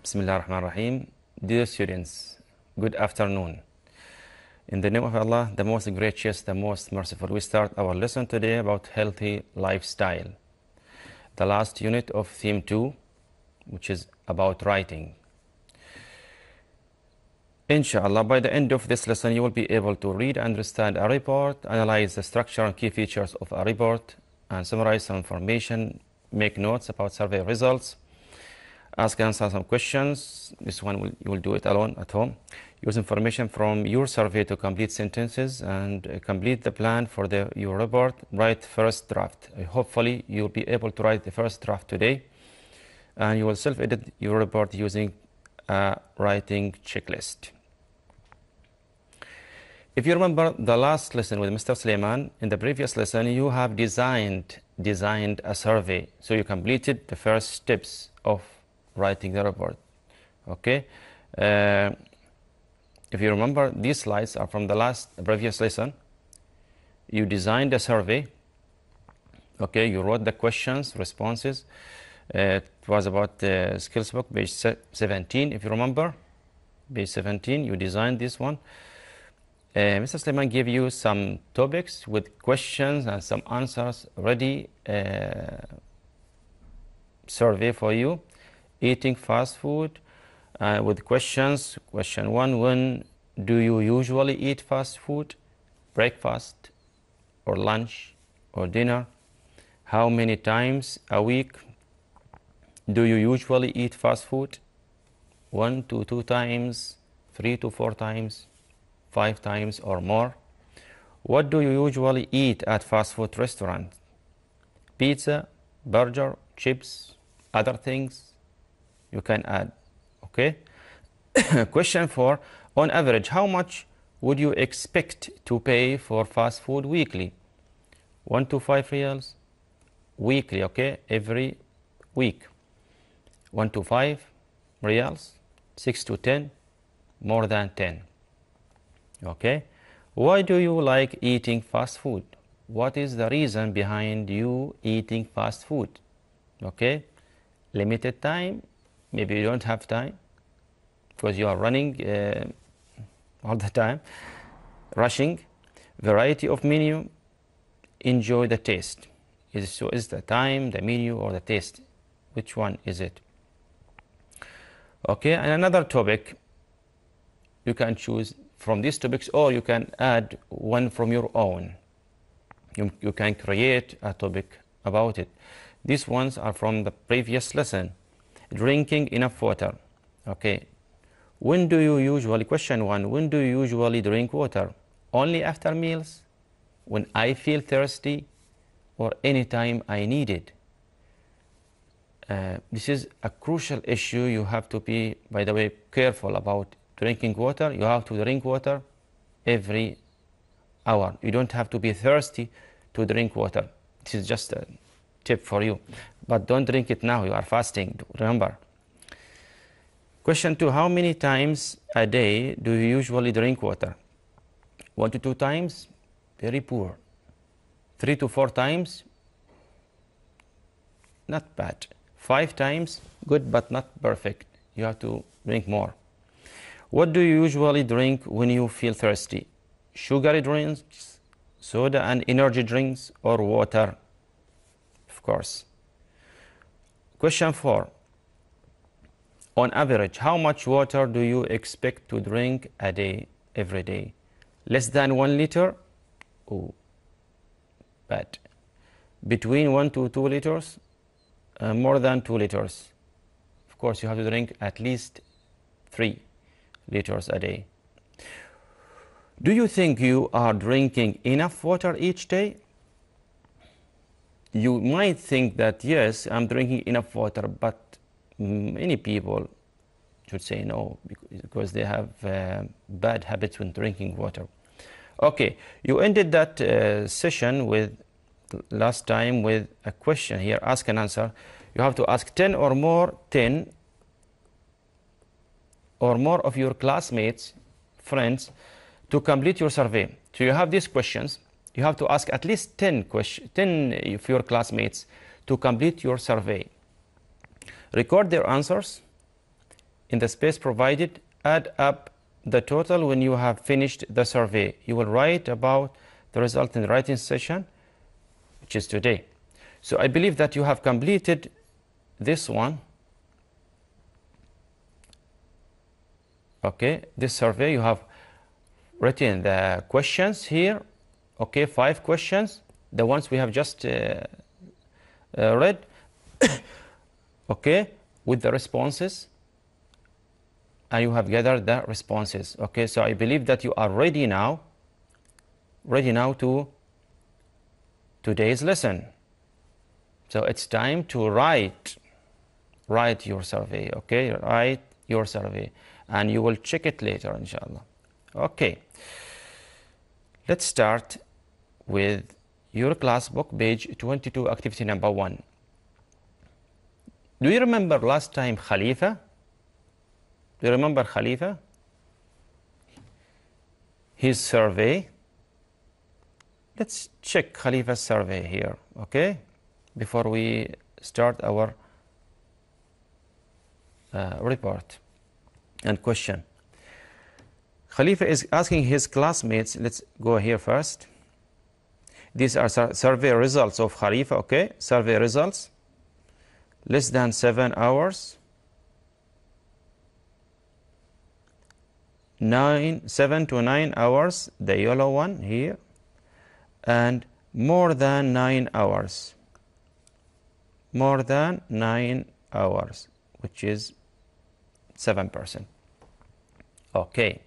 Bismillah ar-Rahman ar-Rahim. Dear students, good afternoon. In the name of Allah, the most gracious, the most merciful, we start our lesson today about healthy lifestyle. The last unit of theme 2, which is about writing. Inshallah, by the end of this lesson, you will be able to read and understand a report, analyze the structure and key features of a report, and summarize some information, make notes about survey results, ask and answer some questions. This one you will do it alone at home. Use information from your survey to complete sentences and complete the plan for your report. Write first draft. Hopefully you will be able to write the first draft today, and you will self-edit your report using a writing checklist. If you remember the last lesson with Mr. Suleiman, in the previous lesson you have designed a survey. So you completed the first steps of writing the report. Okay, if you remember, these slides are from the previous lesson. You designed a survey. Okay, you wrote the questions, responses. It was about the skills book, page 17. If you remember, page 17, you designed this one. Mr. Suleiman gave you some topics with questions and some answers ready. Survey for you. Eating fast food with questions. Question 1, when do you usually eat fast food? Breakfast or lunch or dinner? How many times a week do you usually eat fast food? 1 to 2 times, 3 to 4 times, 5 times or more? What do you usually eat at fast food restaurants? Pizza, burger, chips, other things? You can add. Okay. Question 4, on average, how much would you expect to pay for fast food weekly? 1 to 5 reals weekly. Okay, every week. 1 to 5 reals, 6 to 10, more than 10. Okay. Why do you like eating fast food? What is the reason behind you eating fast food? Okay. Limited time. Maybe you don't have time because you are running all the time, rushing. Variety of menu. Enjoy the taste. Is the time, the menu, or the taste? Which one is it? Okay, and another topic. You can choose from these topics, or you can add one from your own. You can create a topic about it. These ones are from the previous lesson. Drinking enough water. Okay. When do you usually, question 1, when do you usually drink water? Only after meals? When I feel thirsty? Or anytime I need it? This is a crucial issue. You have to be, by the way, careful about drinking water. You have to drink water every hour. You don't have to be thirsty to drink water. This is just a tip for you. But don't drink it now, you are fasting, remember. Question 2, how many times a day do you usually drink water? 1 to 2 times, very poor. 3 to 4 times, not bad. 5 times, good but not perfect. You have to drink more. What do you usually drink when you feel thirsty? Sugary drinks, soda and energy drinks, or water? Of course. Question 4, on average, how much water do you expect to drink a day, every day? Less than 1 liter? Oh, bad. Between 1 to 2 liters? More than 2 liters. Of course, you have to drink at least 3 liters a day. Do you think you are drinking enough water each day? You might think that, yes, I'm drinking enough water, but many people should say no because they have bad habits when drinking water. Okay, you ended that session with last time with a question here, ask and answer. You have to ask 10 or more of your classmates, friends, to complete your survey. So you have these questions. You have to ask at least 10 of your classmates to complete your survey. Record their answers in the space provided, add up the total when you have finished the survey. You will write about the result in the writing session, which is today. So I believe that you have completed this one. Okay, this survey, you have written the questions here. Okay, 5 questions, the ones we have just read. Okay, with the responses, and you have gathered the responses. Okay, so I believe that you are ready now to today's lesson. So it's time to write your survey. Okay, write your survey, and you will check it later, inshallah. Okay, let's start with your class book, page 22, activity number 1. Do you remember last time Khalifa? Do you remember Khalifa? His survey. Let's check Khalifa's survey here, okay? Before we start our report and question. Khalifa is asking his classmates, let's go here first. These are survey results of Khalifa, okay? Survey results. Less than 7 hours. 7 to 9 hours, the yellow one here, and more than 9 hours. More than 9 hours, which is 7%. Okay.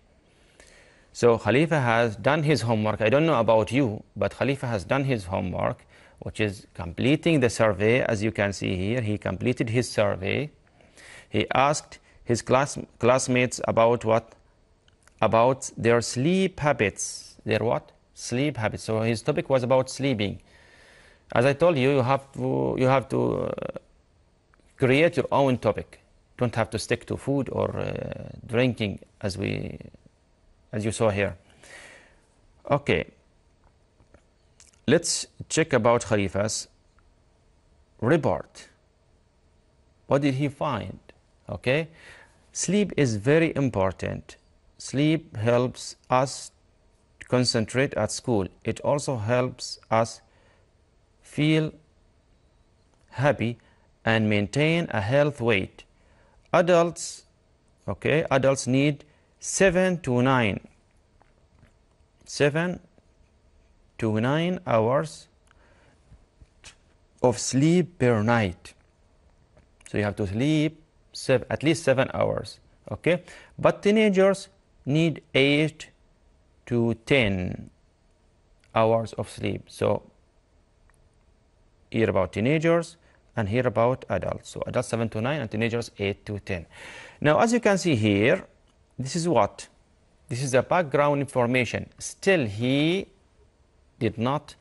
So Khalifa has done his homework. I don't know about you, but Khalifa has done his homework, which is completing the survey. As you can see here, he completed his survey. He asked his classmates about what? About their sleep habits. Their what? Sleep habits. So his topic was about sleeping. As I told you, you have to create your own topic. Don't have to stick to food or drinking as you saw here. Okay. Let's check about Khalifa's report. What did he find? Okay. Sleep is very important. Sleep helps us concentrate at school. It also helps us feel happy and maintain a healthy weight. Adults need 7 to 9 hours of sleep per night. So you have to sleep at least 7 hours. Okay, but teenagers need 8 to 10 hours of sleep. So here about teenagers and here about adults. So adults 7 to 9 and teenagers 8 to 10. Now as you can see here, this is what? This is the background information. Still he did not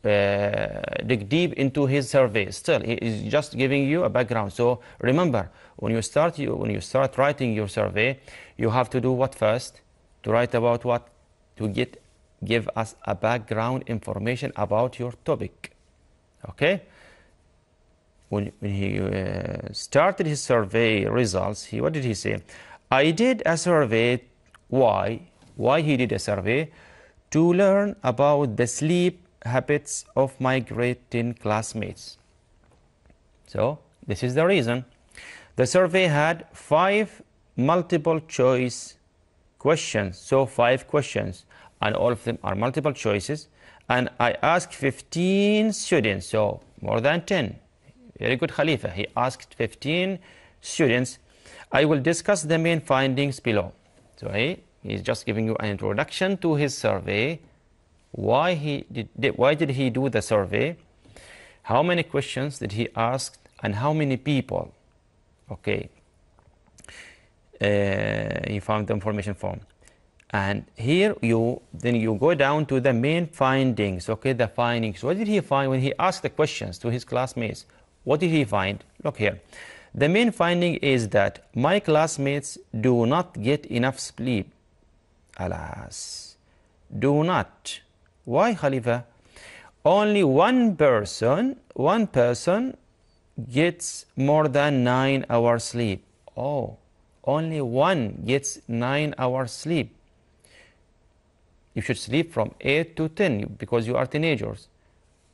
dig deep into his survey. Still he is just giving you a background. So remember, when you start writing your survey, you have to do what first? To write about what? To give us a background information about your topic. Okay? When he started his survey results, what did he say? I did a survey. Why he did a survey? To learn about the sleep habits of my grade 10 classmates. So this is the reason. The survey had 5 multiple choice questions. So 5 questions, and all of them are multiple choices. And I asked 15 students, so more than 10. Very good, Khalifa. He asked 15 students. I will discuss the main findings below. So he's just giving you an introduction to his survey. Why did he do the survey? How many questions did he ask, and how many people? Okay. He found the information form. And here you go down to the main findings. Okay, the findings. What did he find when he asked the questions to his classmates? What did he find? Look here. The main finding is that my classmates do not get enough sleep. Alas, do not. Why, Khalifa? Only one person gets more than 9 hours sleep. Oh, only one gets 9 hours sleep. You should sleep from 8 to 10 because you are teenagers.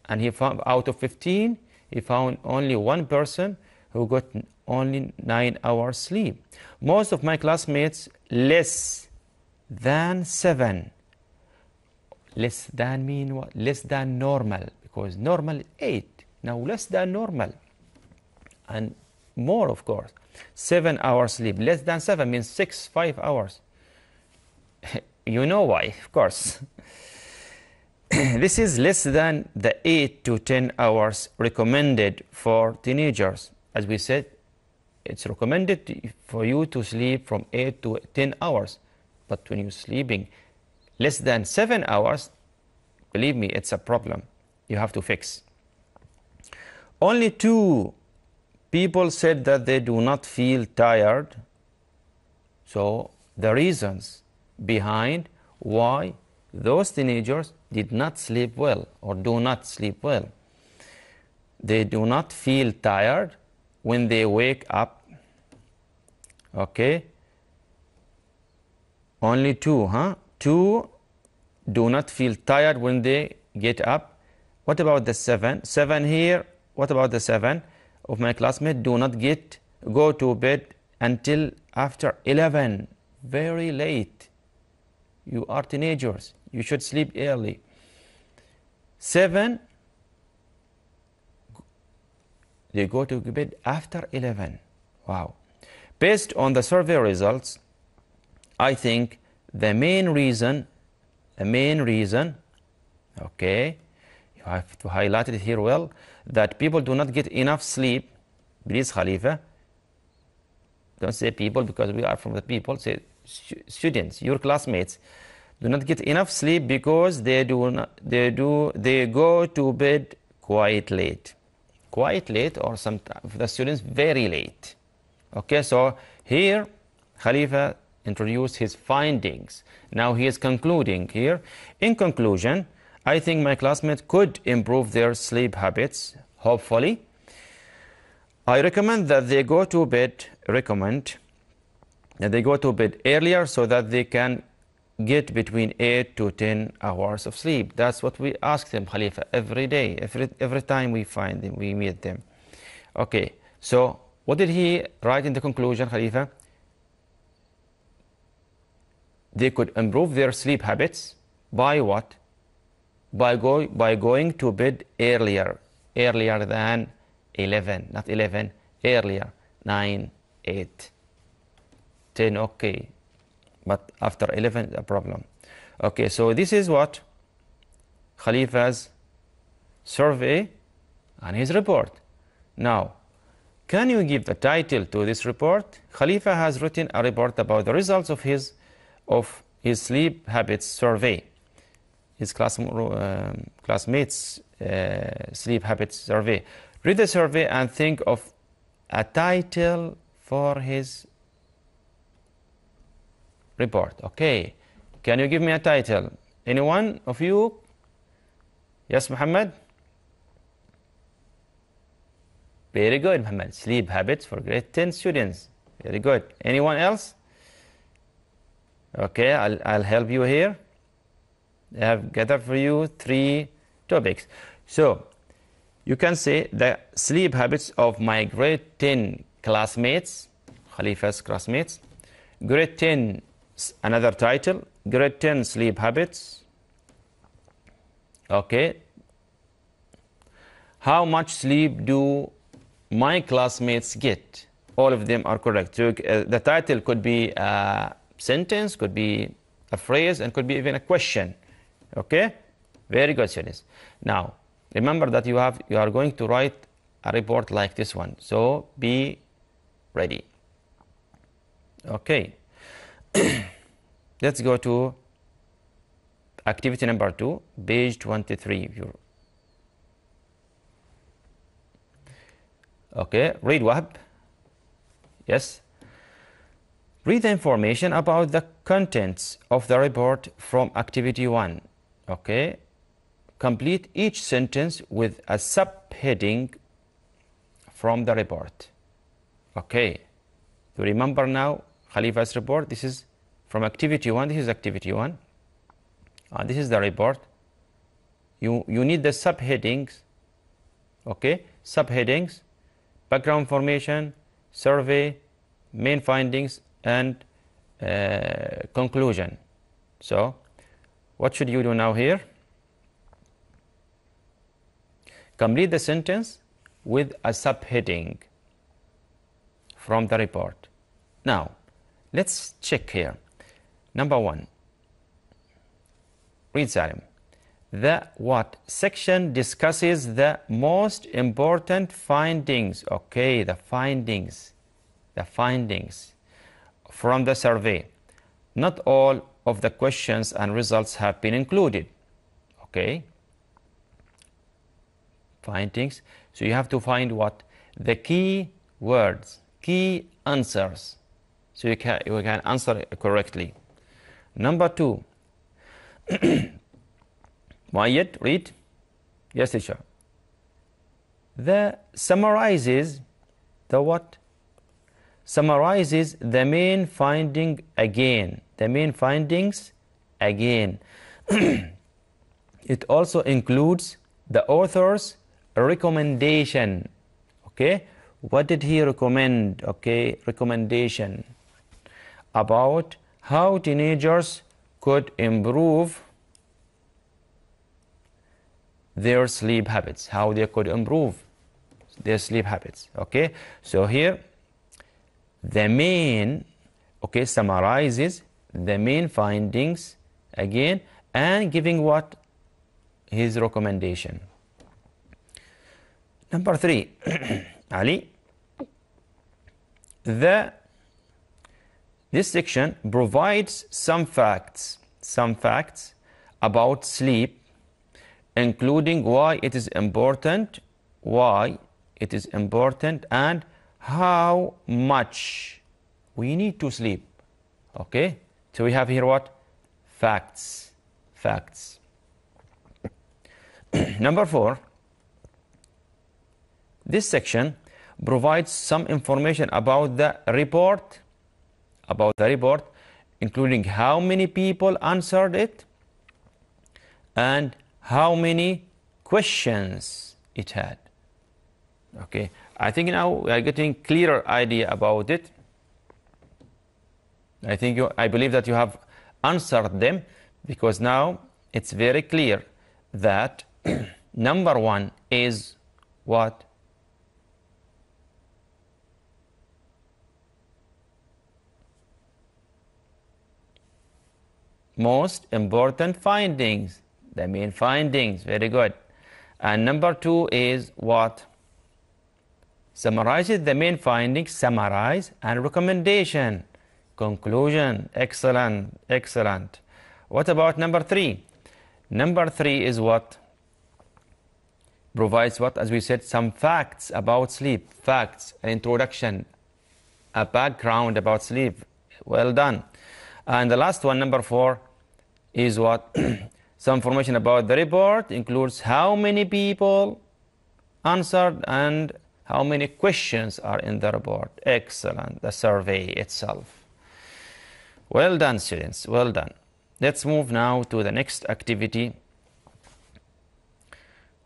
And he found out of 15, he found only one person who got only 9 hours sleep. Most of my classmates less than 7. Less than mean what? Less than normal, because normal is 8. Now less than normal. And more, of course. 7 hours sleep. Less than 7 means 5 hours. You know why, of course. This is less than the 8 to 10 hours recommended for teenagers. As we said, it's recommended for you to sleep from 8 to 10 hours. But when you're sleeping less than 7 hours, believe me, it's a problem you have to fix. Only 2 people said that they do not feel tired. So the reasons behind why those teenagers did not sleep well or do not sleep well. They do not feel tired when they wake up. Okay? Only 2, 2 do not feel tired when they get up. What about the 7? 7 here. What about the 7 of my classmates? Do not go to bed until after 11. Very late. You are teenagers. You should sleep early. 7, they go to bed after 11. Wow. Based on the survey results, I think the main reason, okay, you have to highlight it here well, that people do not get enough sleep. Please, Khalifa, don't say people because we are from the people. Say students, your classmates, do not get enough sleep because they go to bed quite late, or sometimes the students very late. Okay, so here Khalifa introduced his findings. Now he is concluding here. In conclusion, I think my classmates could improve their sleep habits, hopefully. I recommend that they go to bed earlier so that they can get between 8 to 10 hours of sleep. That's what we ask them, Khalifa, every day, every time we find them, we meet them. Okay, so what did he write in the conclusion, Khalifa? They could improve their sleep habits by what? By going to bed earlier than 11, not 11, earlier, 9, 8, 10, okay. But after 11, a problem. Okay, so this is what Khalifa's survey and his report. Now, can you give the title to this report? Khalifa has written a report about the results of his sleep habits survey, his classmates' sleep habits survey. Read the survey and think of a title for his report. Okay, can you give me a title? Anyone of you? Yes, Muhammad? Very good, Muhammad. Sleep habits for grade 10 students. Very good. Anyone else? Okay, I'll help you here. I have gathered for you 3 topics. So, you can say the sleep habits of my grade 10 classmates, Khalifa's classmates. Grade 10, another title, grade 10 sleep habits. Okay. How much sleep do my classmates get? All of them are correct. So, the title could be a sentence, could be a phrase, and could be even a question. Okay? Very good, students. Now, remember that you are going to write a report like this one. So, be ready. Okay. Let's go to activity number 2, page 23. Okay, read Wahab. Yes. Read the information about the contents of the report from activity 1. Okay. Complete each sentence with a subheading from the report. Okay. You remember now Khalifa's report. This is from activity 1. This is activity 1. This is the report. You need the subheadings. Okay, subheadings, background information, survey, main findings, and conclusion. So what should you do now here? Complete the sentence with a subheading from the report. Now let's check here. Number 1, read Salim. The what section discusses the most important findings. Okay, the findings from the survey. Not all of the questions and results have been included. Okay, findings. So you have to find what? The key words, key answers, so you can answer it correctly. Number 2, Muayyad, read. Yes, teacher. The summarizes the what? Summarizes the main finding again. The main findings again. It also includes the author's recommendation. Okay, what did he recommend? Okay, recommendation about how teenagers could improve their sleep habits, how they could improve their sleep habits. Okay, so here the main, okay, summarizes the main findings again and giving what? His recommendation. Number 3, Ali, this section provides some facts about sleep, including why it is important, and how much we need to sleep. Okay, so we have here what? Facts. Number 4, this section provides some information about the report, including how many people answered it and how many questions it had. Okay, I think now we are getting clearer idea about it. I believe that you have answered them, because now it's very clear that number 1 is what? Most important findings. The main findings. Very good. And number 2 is what? Summarizes the main findings, summarize, and recommendation, conclusion. Excellent. What about number 3? Number 3 is what? Provides what? As we said, some facts about sleep. Facts, an introduction, a background about sleep. Well done. And the last one, number 4, is what? Some information about the report, includes how many people answered and how many questions are in the report. Excellent. The survey itself. Well done, students. Well done. Let's move now to the next activity.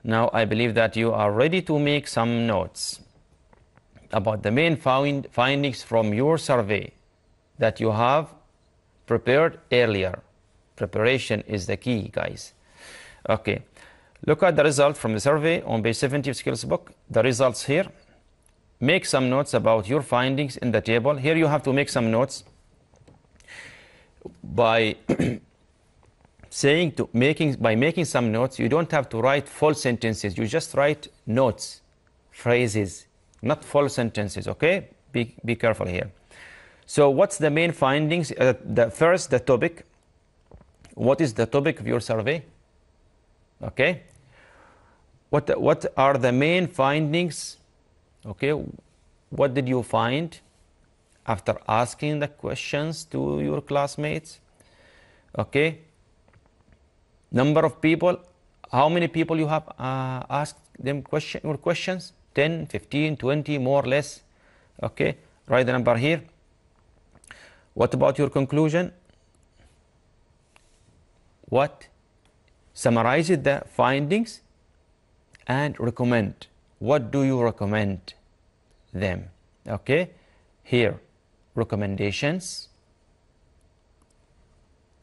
Now I believe that you are ready to make some notes about the main findings from your survey that you have prepared earlier. Preparation is the key, guys. Okay, look at the result from the survey on page 70 of Skills book. The results here. Make some notes about your findings in the table. Here you have to make some notes by making some notes. You don't have to write full sentences. You just write notes, phrases, not full sentences. Okay, be careful here. So what's the main findings? The topic. What is the topic of your survey? Okay, what are the main findings? Okay, what did you find after asking the questions to your classmates? Okay, number of people, how many people you have asked them questions? 10, 15, 20, more or less. Okay, write the number here. What about your conclusion? What? Summarize the findings and recommend. What do you recommend them? Okay, here, recommendations.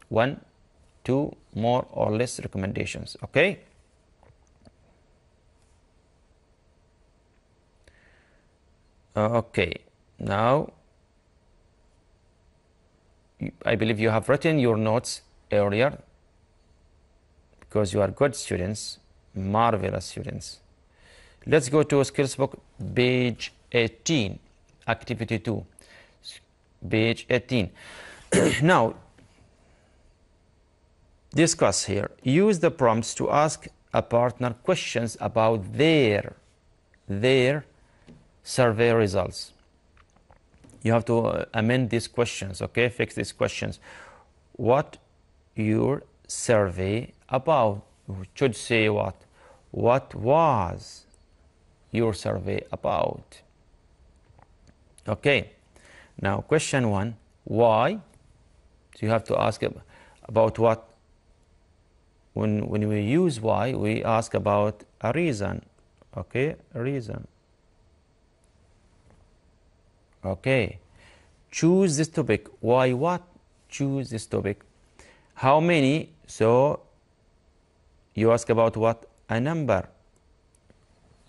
1, 2, more or less recommendations. Okay. Okay, now I believe you have written your notes earlier because you are good students, marvelous students. Let's go to skills book, page 18, activity 2, page 18. Now, discuss here. Use the prompts to ask a partner questions about their survey results. You have to amend these questions, okay? Fix these questions. What your survey about? You should say what? What was your survey about? Okay. Now, question 1, why? So you have to ask about what? When we use why, we ask about a reason, okay? A reason. Okay, choose this topic. Why what? Choose this topic. How many? So you ask about what? A number.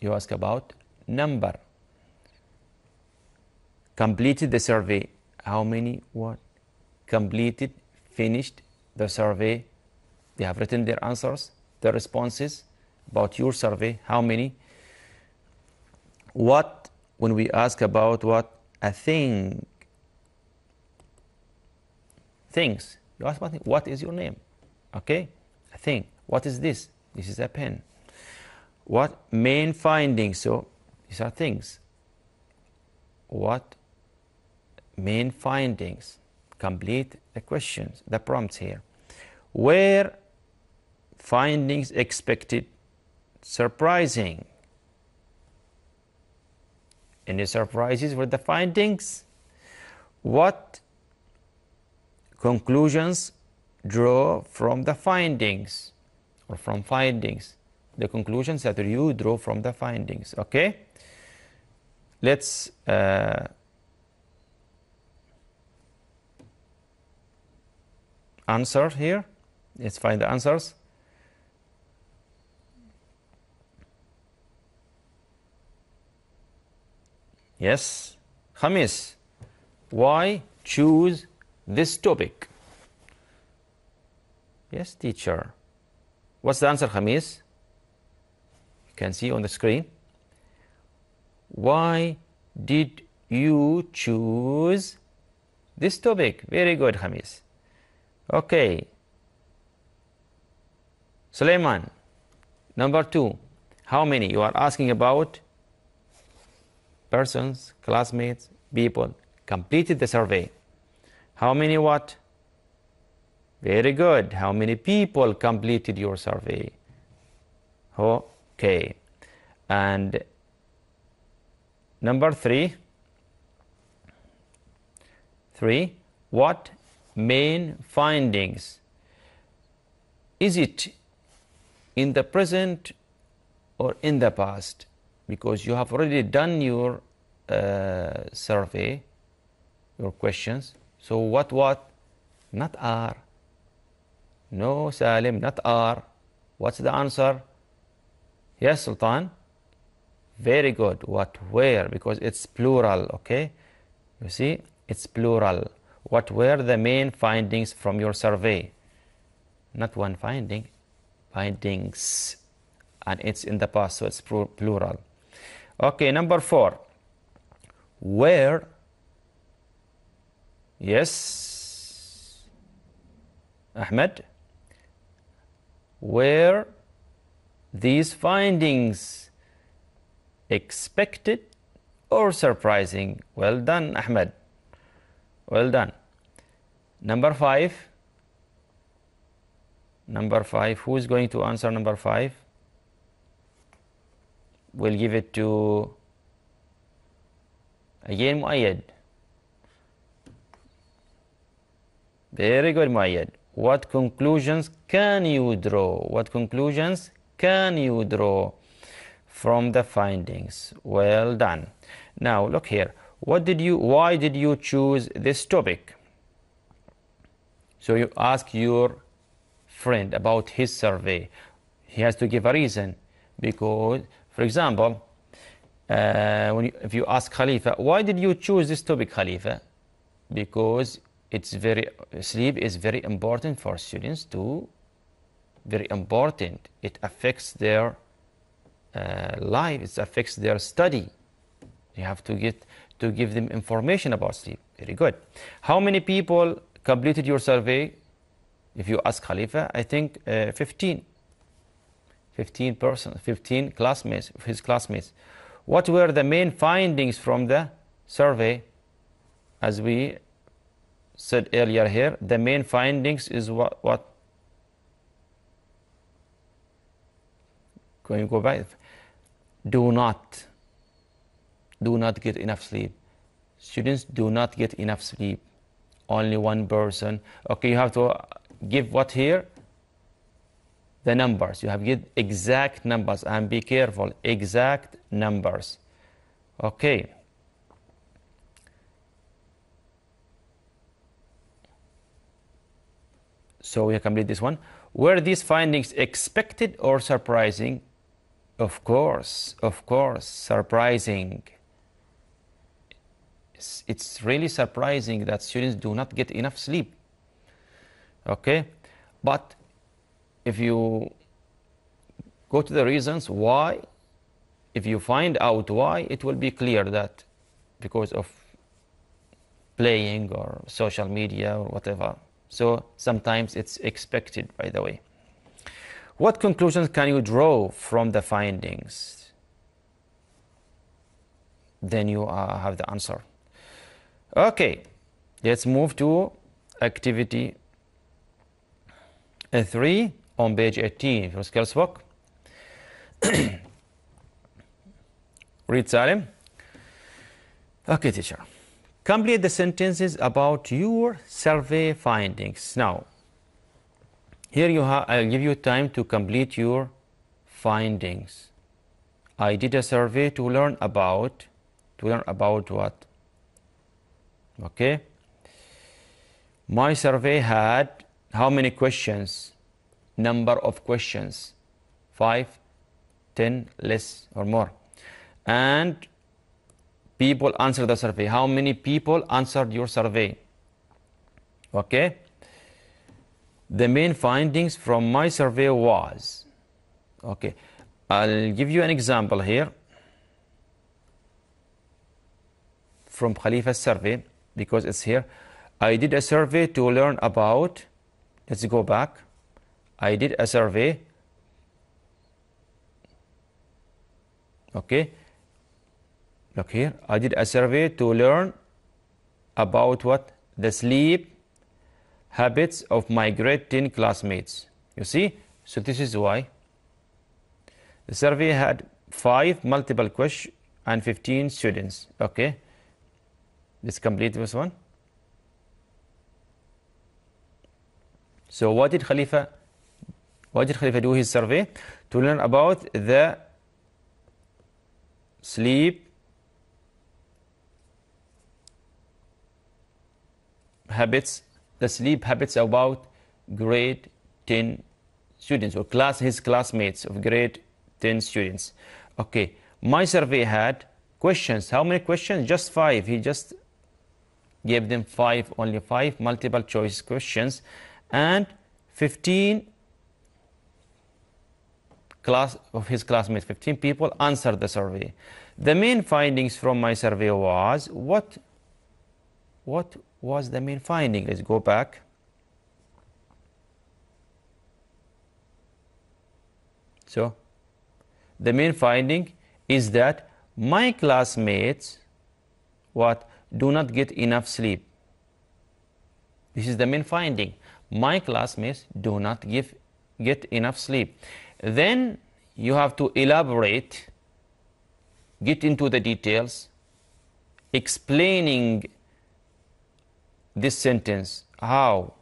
You ask about number. Completed the survey. How many? What? Completed, finished the survey. They have written their answers, their responses about your survey. How many? What? When we ask about what? A thing. Things. You ask about what is your name? Okay? A thing. What is this? This is a pen. What? Main findings. So these are things. What? Main findings. Complete the questions, the prompts here. Were findings expected? Surprising. Any surprises with the findings? What conclusions draw from the findings or from findings? The conclusions that you draw from the findings. Okay? Let's answer here. Let's find the answers. Yes, Khamis, why choose this topic? Yes, teacher. What's the answer, Khamis? You can see on the screen. Why did you choose this topic? Very good, Khamis. Okay. Suleiman, number 2. How many? You are asking about persons, classmates, people completed the survey. How many what? Very good. How many people completed your survey? Okay. And number 3. What main findings? Is it in the present or in the past? Because you have already done your survey, your questions. So what? Not are. No, Salim, not are. What's the answer? Yes, Sultan. Very good. What? Where? Because it's plural, okay? You see, it's plural. What were the main findings from your survey? Not one finding, findings. And it's in the past, so it's plural. Okay, number 4. Where? Yes, Ahmed. Were these findings expected or surprising? Well done, Ahmed. Well done. Number 5. Number 5. Who is going to answer number 5? We'll give it to again Muayyad. Very good, Mayed. What conclusions can you draw? What conclusions can you draw from the findings? Well done. Now look here. Why did you choose this topic? So you ask your friend about his survey. He has to give a reason, because, for example, if you ask Khalifa, why did you choose this topic, Khalifa? Because sleep is very important for students too. Very important. It affects their life. It affects their study. You have to give them information about sleep. Very good. How many people completed your survey? If you ask Khalifa, I think 15. 15 classmates, his classmates. What were the main findings from the survey? As we said earlier here, the main findings is what? Going to go back. Do not get enough sleep. Students do not get enough sleep. Only one person. Okay, you have to give what here? The numbers. You have to give exact numbers, and be careful. Exact numbers. Okay. So we complete this one. Were these findings expected or surprising? Of course, surprising. It's really surprising that students do not get enough sleep. Okay, but if you go to the reasons why, if you find out why, it will be clear that because of playing or social media or whatever. So sometimes it's expected, by the way. What conclusions can you draw from the findings? Then you have the answer. Okay, let's move to activity 3 on page 18 of your skills book. Read, Salim. Okay, teacher. Complete the sentences about your survey findings. Now, here I'll give you time to complete your findings. I did a survey to learn about what? Okay. My survey had how many questions? Number of questions. 5, 10, less or more. And people answered the survey. How many people answered your survey? Okay. The main findings from my survey was, okay, I'll give you an example here from Khalifa's survey, because it's here. I did a survey to learn about, let's go back. I did a survey, okay, look here. I did a survey to learn about what? The sleep habits of my grade 10 classmates. You see? So this is why. The survey had 5 multiple questions and 15 students. Okay. Let's complete this one. So what did Khalifa do his survey? To learn about the sleep habits, about grade 10 students, or his classmates of grade 10 students. Okay, my survey had questions. How many questions? Just 5. He just gave them 5, only 5 multiple choice questions, and 15 of his classmates, 15 people answered the survey. The main findings from my survey was what was the main finding? Let's go back. So the main finding is that my classmates do not get enough sleep. This is the main finding. My classmates do not get enough sleep. Then you have to elaborate, get into the details, explaining this sentence. How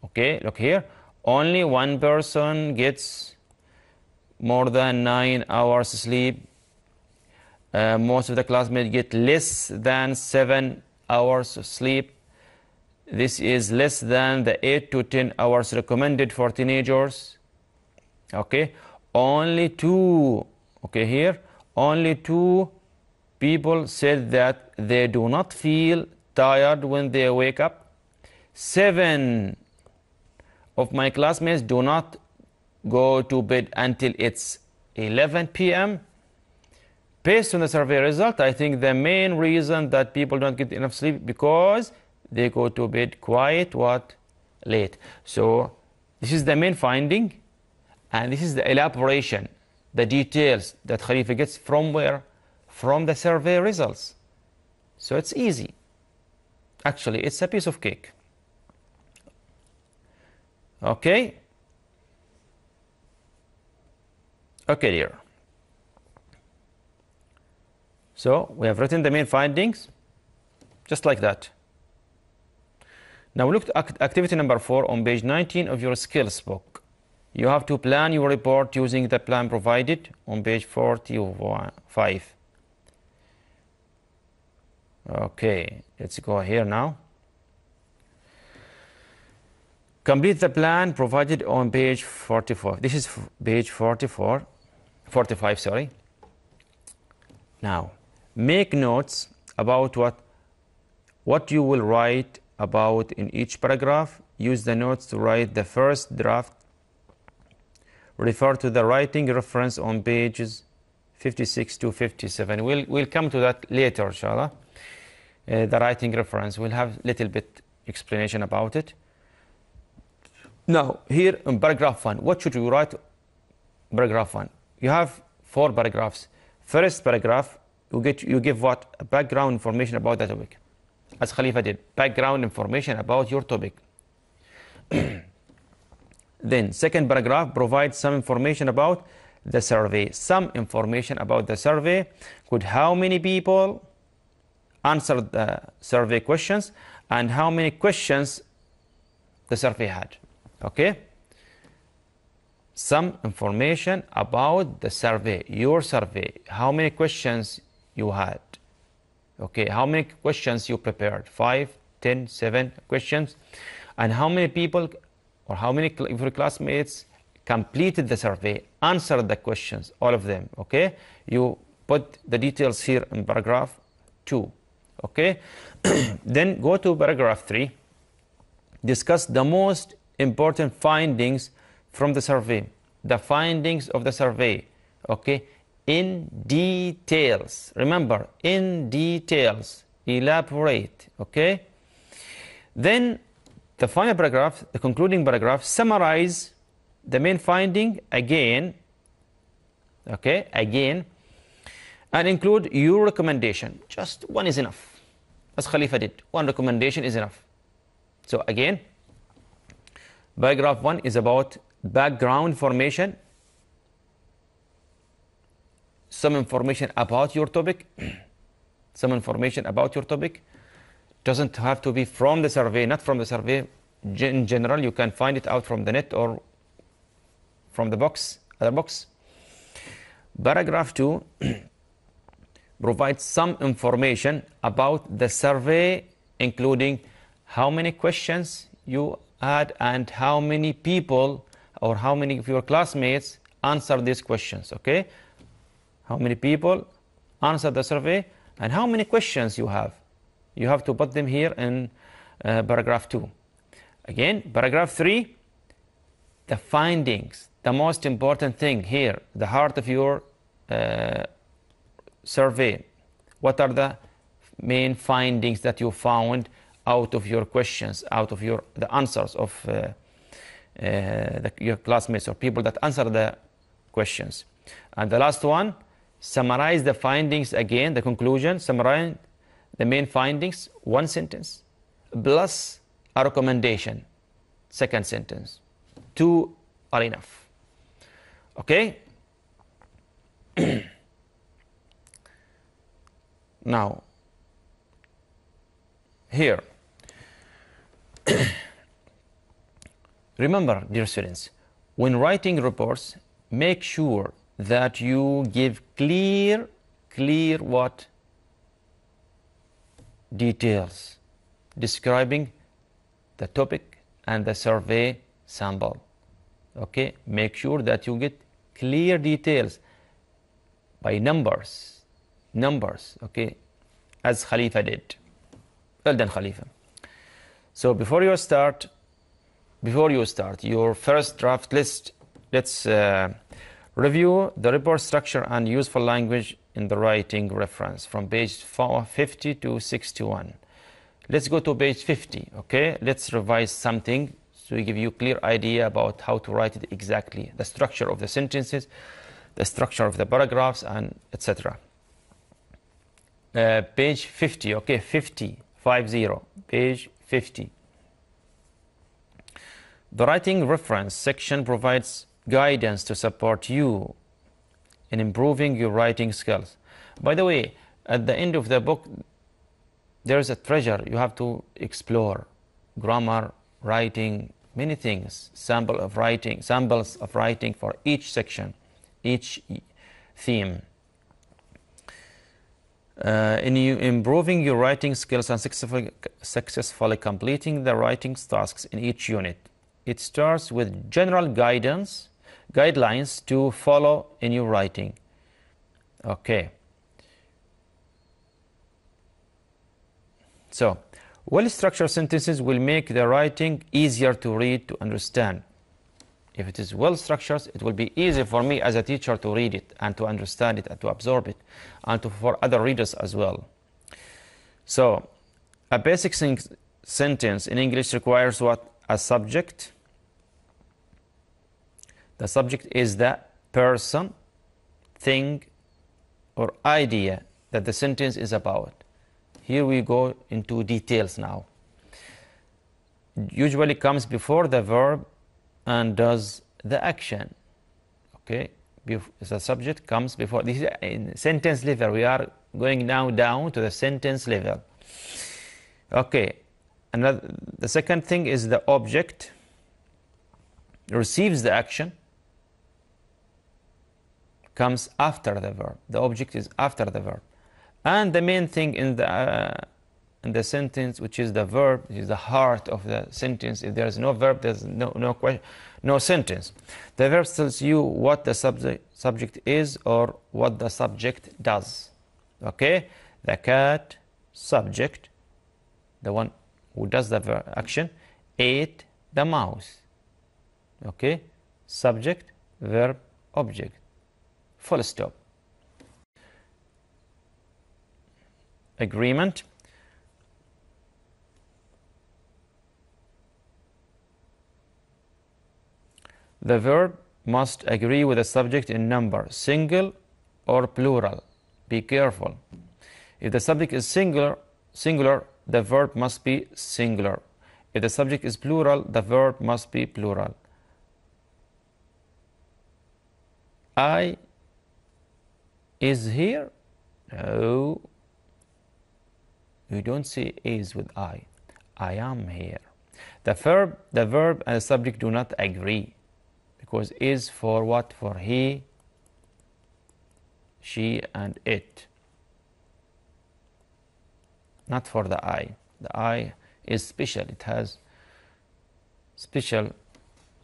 Okay, look here. Only one person gets more than 9 hours sleep. Most of the classmates get less than 7 hours of sleep. This is less than the 8 to 10 hours recommended for teenagers. Okay, only two, okay, here, only two people said that they do not feel tired when they wake up. 7 of my classmates do not go to bed until it's 11 p.m. Based on the survey result, I think the main reason that people don't get enough sleep because they go to bed quite late. So this is the main finding, and this is the elaboration, the details that Khalifa gets from where? From the survey results. So it's easy. Actually, it's a piece of cake. Okay? Okay, dear. So we have written the main findings, just like that. Now look at activity number 4 on page 19 of your skills book. You have to plan your report using the plan provided on page 45. Okay, let's go here now. Complete the plan provided on page 44. This is page 45, sorry. Now, make notes about what you will write about in each paragraph. Use the notes to write the first draft. Refer to the writing reference on pages 56 to 57. We'll come to that later, inshallah. The writing reference, we'll have a little bit explanation about it. Now, here in paragraph 1, what should you write? Paragraph 1. You have 4 paragraphs. First paragraph, you give what? Background information about the topic. As Khalifa did, background information about your topic. Then, second paragraph, provide some information about the survey. Some information about the survey. Could how many people answered the survey questions and how many questions the survey had. Okay? Some information about the survey, your survey. How many questions you had. Okay, how many questions you prepared? 5, 10, 7 questions. And how many people or how many of your classmates completed the survey, answered the questions, all of them. Okay, you put the details here in paragraph 2. Okay, then go to paragraph 3. Discuss the most important findings from the survey. The findings of the survey. Okay, in details. Remember, in details. Elaborate. Okay. Then the final paragraph, the concluding paragraph, summarize the main finding again. Okay, again. And include your recommendation. Just one is enough. As Khalifa did. One recommendation is enough. So again, paragraph 1 is about background information. Some information about your topic. Some information about your topic. Doesn't have to be from the survey, not from the survey. In general, you can find it out from the net or from the box, other box. Paragraph 2 provides some information about the survey, including how many questions you had and how many people or how many of your classmates answered these questions. Okay, how many people answered the survey and how many questions you have. You have to put them here in paragraph 2. Again, paragraph 3, the findings, the most important thing here, the heart of your survey. What are the main findings that you found out of your questions, out of the answers of your classmates or people that answer the questions? And the last one, summarize the findings again, the conclusion, summarize the main findings, one sentence, plus a recommendation, second sentence. 2 are enough. Okay? Now, here, remember, dear students, when writing reports, make sure that you give clear what? Details describing the topic and the survey sample. Okay, make sure that you get clear details by numbers, okay, as Khalifa did. Well done, Khalifa. So before you start your first draft, let's review the report structure and useful language in the writing reference from page 50 to 61. Let's go to page 50, okay? Let's revise something so we give you a clear idea about how to write it exactly, the structure of the sentences, the structure of the paragraphs, and etc. Page 50, okay, 50, page 50. The writing reference section provides guidance to support you in improving your writing skills. By the way, at the end of the book, there is a treasure you have to explore: grammar, writing, many things, samples of writing for each section, each theme. In improving your writing skills and successfully completing the writing tasks in each unit, it starts with general guidelines to follow in your writing. Okay. So, well-structured sentences will make the writing easier to read, to understand. If it is well-structured, it will be easy for me as a teacher to read it and to understand it and to absorb it, and for other readers as well. So, a basic sentence in English requires what? A subject. The subject is the person, thing, or idea that the sentence is about. Here we go into details now. Usually comes before the verb and does the action. Okay, the subject comes before. This is in sentence level. We are going now down to the sentence level. Okay, the second thing is the object receives the action, comes after the verb. The object is after the verb. And the main thing in the sentence, which is the verb, is the heart of the sentence. If there is no verb, there is no sentence. The verb tells you what the subject is or what the subject does. Okay? The cat, subject, the one who does the action, ate the mouse. Okay? Subject, verb, object. Full stop. Agreement. The verb must agree with the subject in number, single or plural. Be careful. If the subject is singular, the verb must be singular. If the subject is plural, the verb must be plural. I is here? No. You don't say is with I. I am here. The verb and the subject do not agree, because is for what? For he, she, and it. Not for the I. The I is special. It has special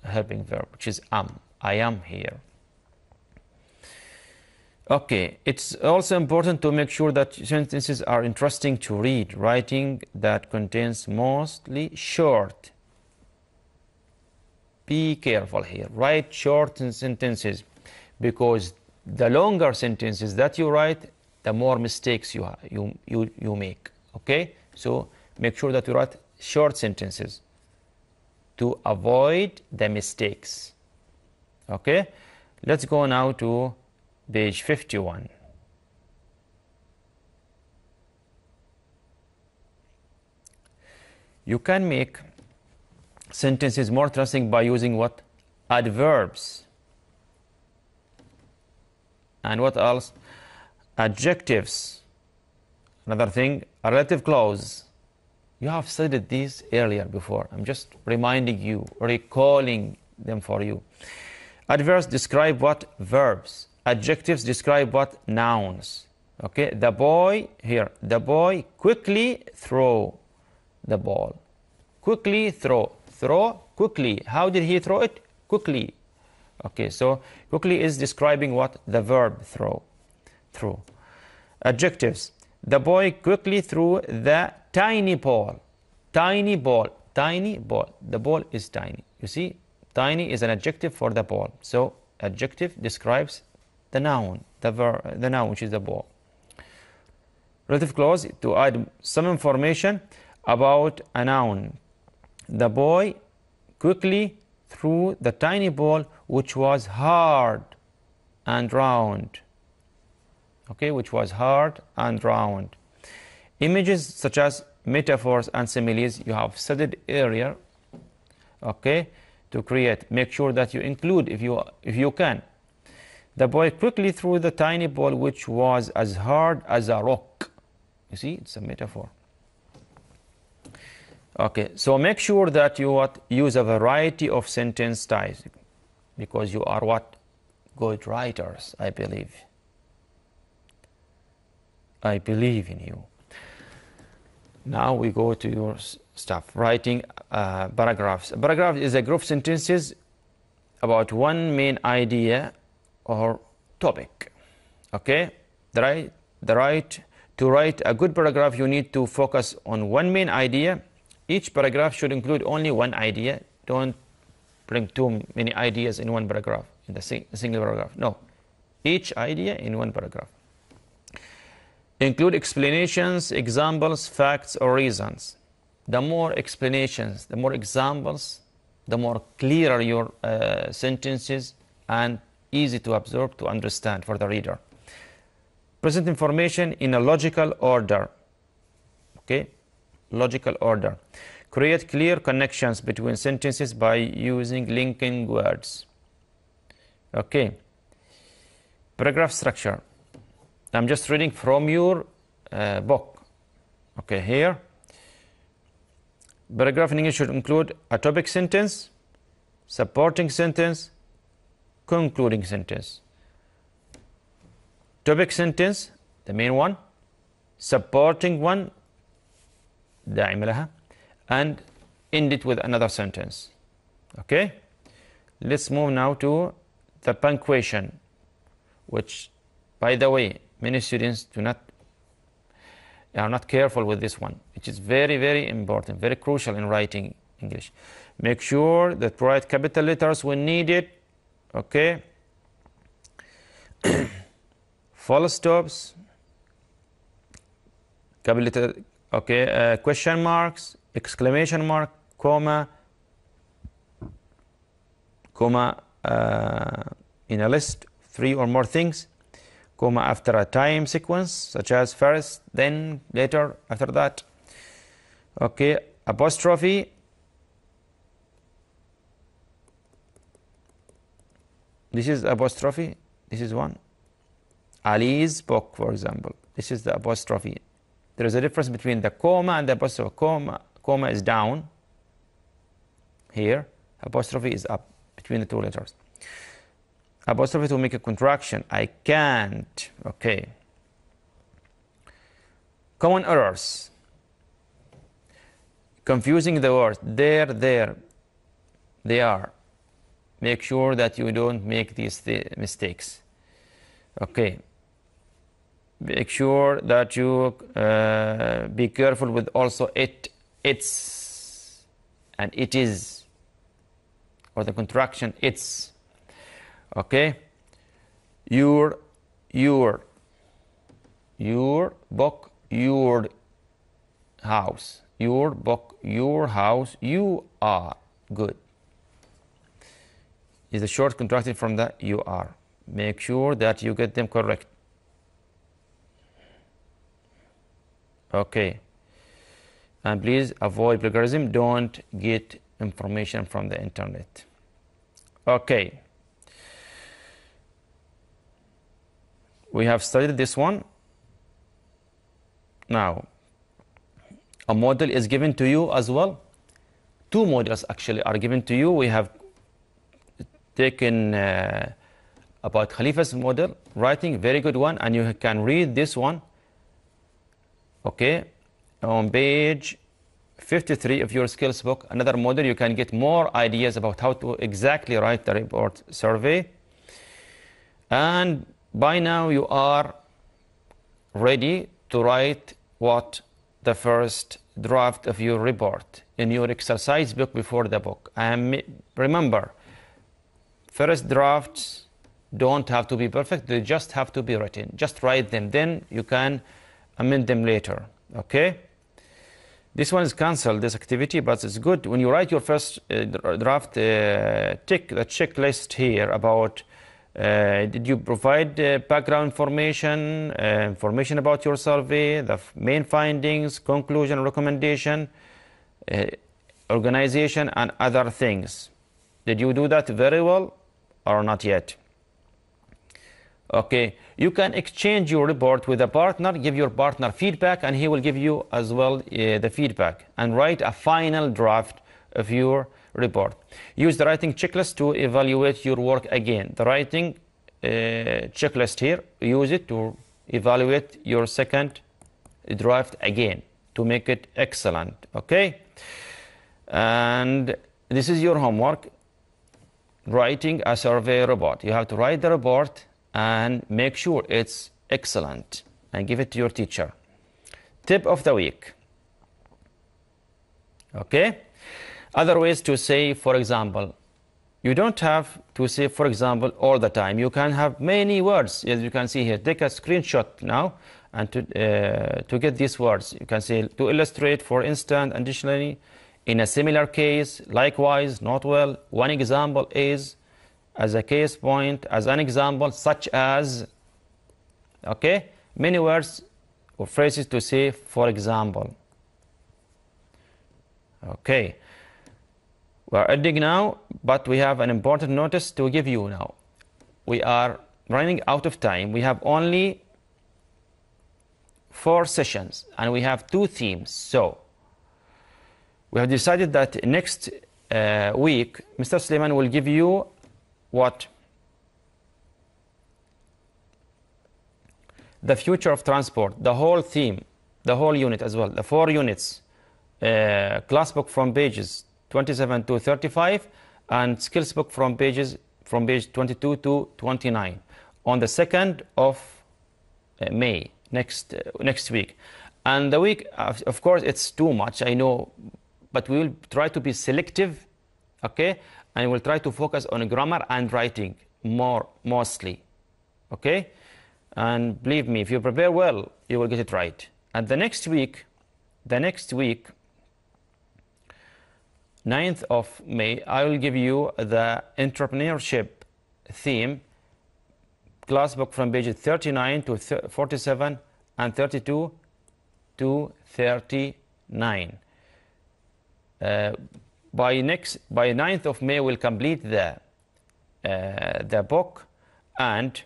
helping verb, which is am. I am here. Okay, it's also important to make sure that sentences are interesting to read. Writing that contains mostly short. Be careful here. Write short sentences, because the longer sentences that you write, the more mistakes you make. Okay, so make sure that you write short sentences to avoid the mistakes. Okay, let's go now to page 51. You can make sentences more interesting by using what? Adverbs. And what else? Adjectives. Another thing, a relative clause. You have studied these earlier before. I'm just reminding you, recalling them for you. Adverbs describe what? Verbs. Adjectives describe what? Nouns. Okay, the boy, here, the boy quickly throw the ball. Quickly throw. Throw, quickly. How did he throw it? Quickly. Okay, so quickly is describing what? The verb throw. Throw. Adjectives. The boy quickly threw the tiny ball. Tiny ball. Tiny ball. The ball is tiny. You see, tiny is an adjective for the ball. So adjective describes the noun, the noun, which is the ball. Relative clause to add some information about a noun. The boy quickly threw the tiny ball, which was hard and round. Okay, which was hard and round. Images such as metaphors and similes you have studied earlier. Okay, to create, make sure that you include if you can. The boy quickly threw the tiny ball, which was as hard as a rock. You see, it's a metaphor. Okay, so make sure that you use a variety of sentence styles, because you are what? Good writers, I believe. I believe in you. Now we go to your stuff. Writing paragraphs. A paragraph is a group of sentences about one main idea or topic. Okay, to write a good paragraph, you need to focus on one main idea. Each paragraph should include only one idea. Don't bring too many ideas in one paragraph, in the single paragraph. No, each idea in one paragraph. Include explanations, examples, facts, or reasons. The more explanations, the more examples, the more clearer your sentences and easy to absorb, to understand for the reader. Present information in a logical order. Okay, logical order. Create clear connections between sentences by using linking words. Okay. Paragraph structure. I'm just reading from your book. Okay, here. Paragraph in English should include a topic sentence, supporting sentence, concluding sentence. Topic sentence, the main one, supporting one, داعم لها, and end it with another sentence. Okay? Let's move now to the punctuation, which, by the way, many students are not careful with this one, which is very, very important, very crucial in writing English. Make sure that write capital letters when needed. Okay? Full stops, capital letter, okay, question marks, exclamation mark, comma, in a list, 3 or more things, comma after a time sequence, such as first, then, later, after that. Okay, apostrophe. This is apostrophe. This is one. Ali's book, for example. This is the apostrophe. There is a difference between the comma and the apostrophe. Comma is down here. Apostrophe is up between the two letters. Apostrophe to make a contraction. I can't. Okay. Common errors. Confusing the words. There, they are. Make sure that you don't make these mistakes. Okay. Make sure that you be careful with also it's, and it is, or the contraction it's. Okay. Your book, your house. Your book, your house, you are. Good. Is a short contracted from the you are. Make sure that you get them correct. Okay. And please avoid plagiarism. Don't get information from the internet. Okay. We have studied this one. Now, a model is given to you as well. Two models actually are given to you. We have taken about Khalifa's model, writing, very good one, and you can read this one, okay, on page 53 of your skills book. Another model, you can get more ideas about how to exactly write the report survey. And by now you are ready to write what the first draft of your report in your exercise book before the book. And remember, first drafts don't have to be perfect, they just have to be written. Just write them, then you can amend them later, okay? This one is cancelled, this activity, but it's good. When you write your first draft, tick the checklist here about did you provide background information, information about your survey, the main findings, conclusion, recommendation, organization, and other things. Did you do that very well or not yet? Okay, you can exchange your report with a partner, give your partner feedback, and he will give you as well the feedback, and write a final draft of your report. Use the writing checklist to evaluate your work again. The writing checklist here, use it to evaluate your second draft again to make it excellent, okay? And this is your homework, writing a survey report. You have to write the report and make sure it's excellent and give it to your teacher. Tip of the week, okay? Other ways to say, for example, you don't have to say, for example, all the time. You can have many words, as you can see here. Take a screenshot now, and to get these words, you can say, to illustrate, for instance, additionally, in a similar case, likewise, not well. One example is, as a case point, as an example, such as, okay? Many words or phrases to say, for example. Okay. We're ending now, but we have an important notice to give you now. We are running out of time. We have only 4 sessions, and we have 2 themes. So we have decided that next week, Mr. Suleiman will give you what? The future of transport, the whole theme, the whole unit as well, the 4 units, class book from pages 27 to 35, and skills book from page 22 to 29 on the 2nd of May, next week. And the week, of course, it's too much, I know, but we will try to be selective, okay? And we'll try to focus on grammar and writing mostly, okay? And believe me, if you prepare well, you will get it right. And the next week, 9th of May, I will give you the entrepreneurship theme, class book from pages 39 to 47 and 32 to 39. By 9th of May, we'll complete the book, and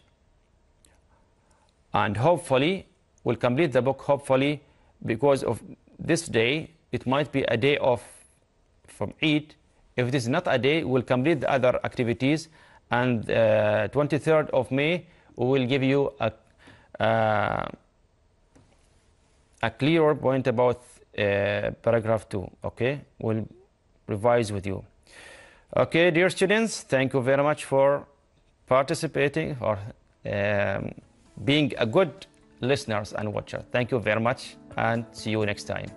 hopefully we'll complete the book. Hopefully, because of this day, it might be a day off from Eid. If this is not a day, we'll complete the other activities, and 23rd of May we will give you a clearer point about paragraph 2. Okay, we'll revise with you. Okay, dear students, thank you very much for participating, or being a good listeners and watcher. Thank you very much, and see you next time.